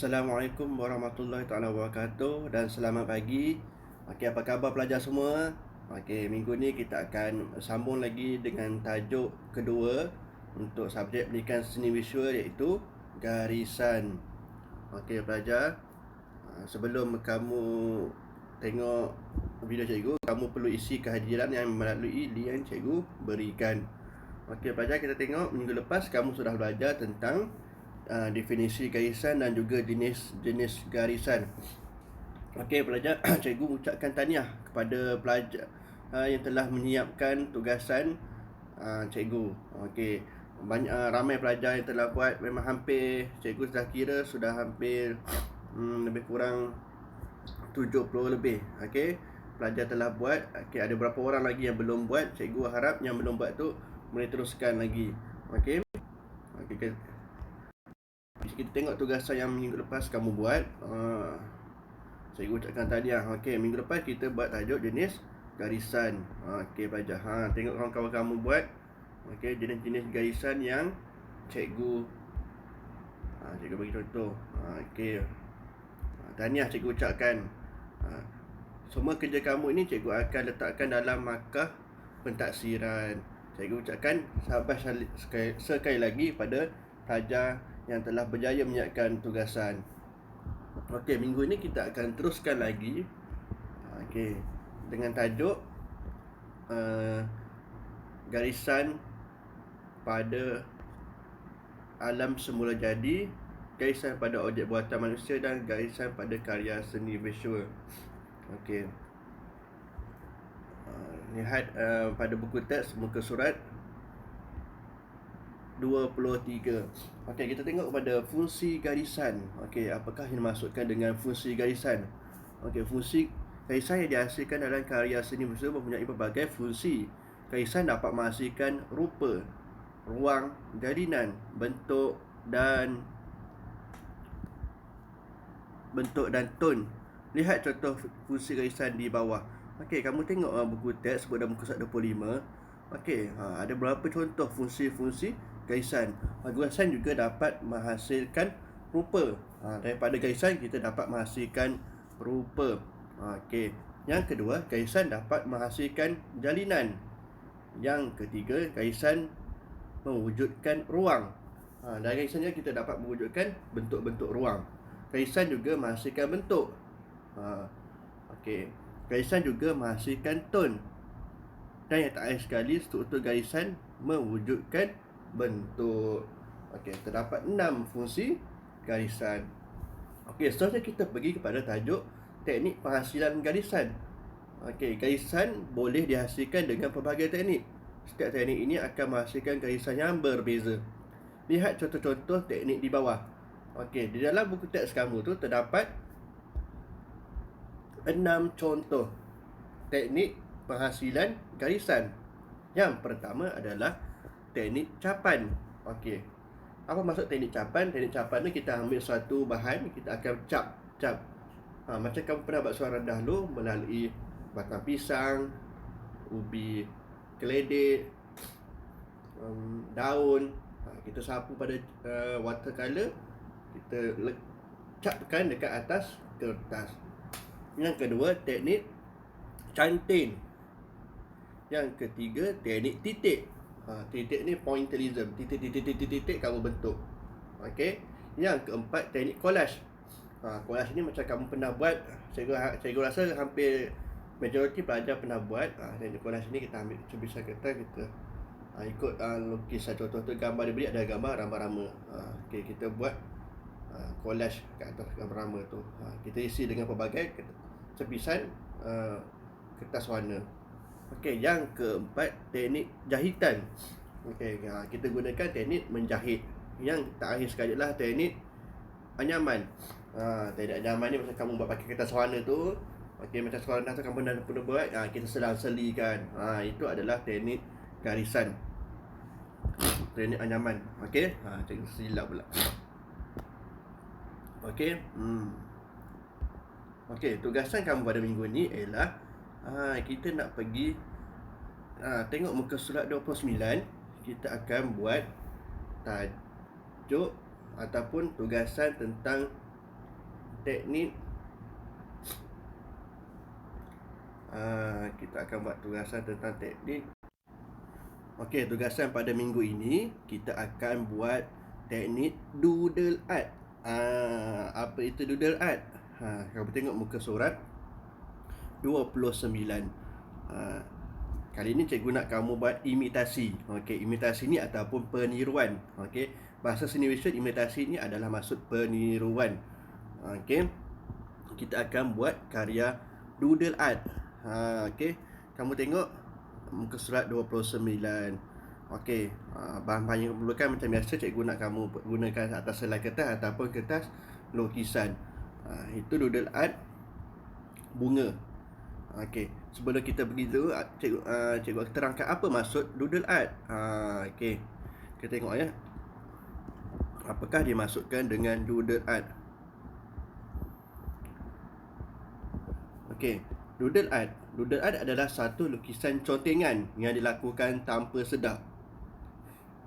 Assalamualaikum warahmatullahi taala wabarakatuh dan selamat pagi. Okey, apa khabar pelajar semua? Okey, minggu ni kita akan sambung lagi dengan tajuk kedua untuk subjek pendidikan seni visual iaitu garisan. Okey pelajar, sebelum kamu tengok video cikgu, kamu perlu isi kehadiran yang melalui link yang cikgu berikan. Okey pelajar, kita tengok minggu lepas kamu sudah belajar tentang definisi garisan dan juga jenis garisan. Okey pelajar, cikgu ucapkan tahniah kepada pelajar yang telah menyiapkan tugasan cikgu. Okey, ramai pelajar yang telah buat, memang hampir cikgu sudah kira sudah hampir lebih kurang 70 lebih. Okey, pelajar telah buat. Okey, ada berapa orang lagi yang belum buat? Cikgu harap yang belum buat tu boleh teruskan lagi. Okey. Okey, kita tengok tugasan yang minggu lepas kamu buat. Cikgu ucapkan tahniah. Okey, minggu lepas kita buat tajuk jenis garisan. Okey pelajar, tengok kawan-kawan kamu buat. Okey, jenis-jenis garisan yang cikgu cikgu bagi contoh. Okey, tahniah cikgu ucapkan. Semua kerja kamu ini cikgu akan letakkan dalam markah pentaksiran. Cikgu ucapkan syabas sekali lagi pada pelajar yang telah berjaya menyiapkan tugasan. Okey, minggu ini kita akan teruskan lagi. Okey, dengan tajuk garisan pada alam semula jadi, garisan pada objek buatan manusia dan garisan pada karya seni visual. Okey. Lihat pada buku teks muka surat 23. Okey, kita tengok pada fungsi garisan. Okey, apakah yang dimaksudkan dengan fungsi garisan? Okey, fungsi garisan yang dihasilkan dalam karya seni visual mempunyai pelbagai fungsi. Garisan dapat menghasilkan rupa, ruang, jalinan, bentuk dan tone. Lihat contoh fungsi garisan di bawah. Okey, kamu tengok buku teks pada muka surat 25. Okey, ada beberapa contoh fungsi-fungsi garisan. Garisan juga dapat menghasilkan rupa. Daripada garisan kita dapat menghasilkan rupa. Okey. Yang kedua, garisan dapat menghasilkan jalinan. Yang ketiga, garisan mewujudkan ruang. Dari garisannya kita dapat mewujudkan bentuk-bentuk ruang. Garisan juga menghasilkan bentuk. Okey. Garisan juga menghasilkan tone. Dan yang terakhir sekali, struktur garisan mewujudkan bentuk. Okey, terdapat 6 fungsi garisan. Okey, seterusnya kita pergi kepada tajuk teknik penghasilan garisan. Okey, garisan boleh dihasilkan dengan pelbagai teknik. Setiap teknik ini akan menghasilkan garisan yang berbeza. Lihat contoh-contoh teknik di bawah. Okey, di dalam buku teks kamu tu terdapat 6 contoh teknik penghasilan garisan. Yang pertama adalah teknik capan. Okey, apa maksud teknik capan? Teknik capan ni kita ambil suatu bahan, kita akan cap. Macam kamu pernah buat suara dahulu melalui batang pisang, ubi keledek, daun. Kita sapu pada watercolor, kita capkan dekat atas kertas. Yang kedua, teknik cantin. Yang ketiga, teknik titik. Titik ni pointillism. Titik kamu bentuk. Okey. Yang keempat, teknik collage. Collage ni macam kamu pernah buat. Cikgu rasa hampir majoriti pelajar pernah buat. Teknik collage ni kita ambil cubisan kertas, kita ikut lukisan. Contoh tu gambar dia beri, ada gambar rama-rama. Okey, kita buat collage kat atas gambar rama tu. Kita isi dengan pelbagai cepisan kertas warna. Okey, yang keempat, teknik jahitan. Okey, kita gunakan teknik menjahit. Yang terakhir sekali adalah teknik anyaman. Teknik anyaman ni macam kamu buat pakai kertas warna tu. Okey, macam sekolah dah tu kamu dah pernah buat, kita selang-selikan. Itu adalah teknik garisan. Teknik anyaman. Okey, cikgu silap pula. Okey. Okey, tugasan kamu pada minggu ni ialah kita nak pergi tengok muka surat 29. Kita akan buat tajuk ataupun tugasan tentang teknik. Kita akan buat tugasan tentang teknik. Okey, tugasan pada minggu ini kita akan buat teknik doodle art. Apa itu doodle art? Kamu tengok muka surat 29. Kali ini cikgu nak kamu buat imitasi. Okey, imitasi ni ataupun peniruan. Okey, bahasa seni visual imitasi ni adalah maksud peniruan. Okey, kita akan buat karya doodle art. Okey, kamu tengok muka surat 29. Okey, bahan-bahan yang perlukan macam biasa cikgu nak kamu gunakan atas selai kertas ataupun kertas lukisan. Itu doodle art bunga. Okey, sebelum kita pergi dulu, cikgu terangkan apa maksud doodle art. Okey, kita tengok ya. Apakah dimaksudkan dengan doodle art? Okey, doodle art adalah satu lukisan contengan yang dilakukan tanpa sedar.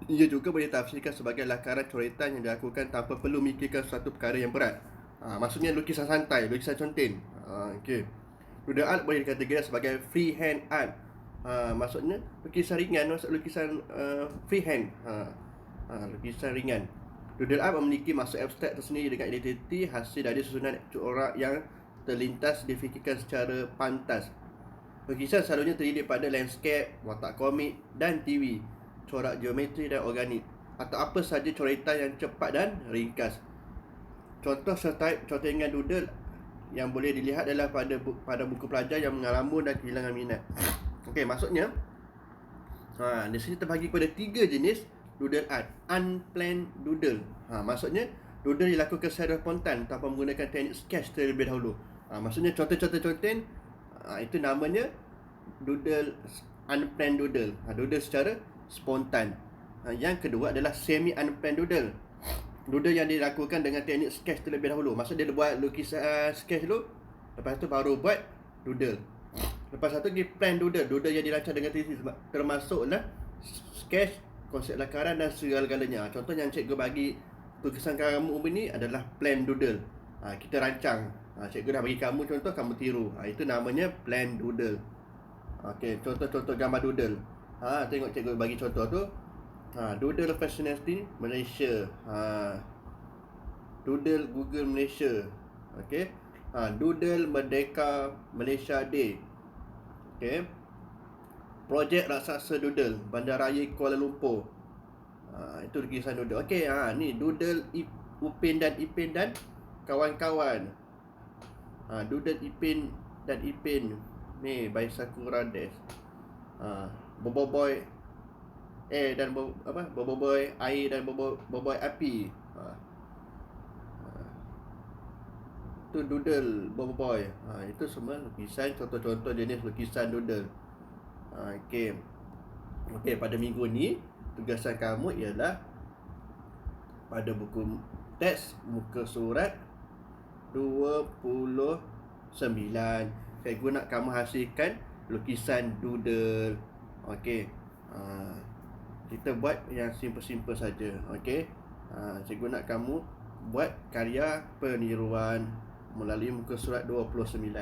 Ia juga boleh ditafsirkan sebagai lakaran coretan yang dilakukan tanpa perlu memikirkan suatu perkara yang berat. Maksudnya lukisan santai, lukisan conten. Okey, doodle art boleh dikategorikan sebagai freehand art. Maksudnya lukisan ringan, lukisan freehand. Lukisan ringan. Doodle art memiliki maksud abstrak tersendiri dengan identiti hasil dari susunan corak yang terlintas difikirkan secara pantas. Lukisan selalunya terdiri daripada landscape, watak komik dan TV, corak geometri dan organik, atau apa sahaja coretan yang cepat dan ringkas. Contoh serta contengan doodle yang boleh dilihat adalah pada buku pelajar yang mengalamun dan kehilangan minat. Okey, maksudnya di sini terbagi kepada 3 jenis doodle art. Unplanned doodle. Maksudnya doodle dilakukan secara spontan tanpa menggunakan teknik sketch terlebih dahulu. Maksudnya contoh-contoh conten itu namanya doodle, unplanned doodle. Doodle secara spontan. Yang kedua adalah semi unplanned doodle. Doodle yang dilakukan dengan teknik sketch terlebih dahulu. Maksudnya dia buat lukisan sketch dulu, lepas tu baru buat doodle. Lepas satu lagi plan doodle. Doodle yang dirancang dengan teliti, termasuklah sketch, konsep lakaran dan segala-galanya. Contoh yang cikgu bagi tulisan kamu ini adalah plan doodle. Kita rancang. Cikgu dah bagi kamu contoh, kamu tiru. Itu namanya plan doodle. Okey, contoh-contoh gambar doodle. Tengok cikgu bagi contoh tu. Doodle Fascination Malaysia. Doodle Google Malaysia. Okey. Doodle Merdeka Malaysia Day. Okey. Projek Raksasa Doodle Bandaraya Kuala Lumpur. Itu lukisan doodle. Okey, ni doodle Upin dan Ipin dan kawan-kawan. Doodle Ipin dan Ipin ni by Sakura Dash. Boboiboy dan Boboiboy air dan Boboiboy api. Itu doodle Boboiboy. Itu semua lukisan, contoh-contoh jenis lukisan doodle. Okey, pada minggu ni tugasan kamu ialah pada buku teks muka surat 29. Cikgu nak kamu hasilkan lukisan doodle. Okey, kita buat yang simple-simple saja. Okey, cikgu nak kamu buat karya peniruan melalui muka surat 29.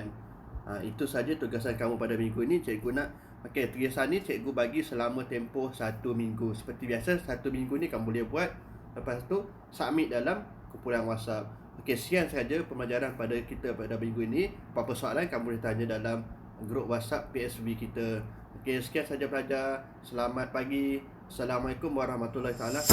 Itu saja tugasan kamu pada minggu ini. Cikgu nak tugasan ni cikgu bagi selama tempoh 1 minggu. Seperti biasa, 1 minggu ni kamu boleh buat. Lepas tu submit dalam kumpulan WhatsApp. Okey, sekian sahaja pembelajaran pada kita pada minggu ini. Apa-apa soalan kamu boleh tanya dalam grup WhatsApp PSB kita. Okey, sekian sahaja pelajar. Selamat pagi. Assalamualaikum warahmatullahi wabarakatuh.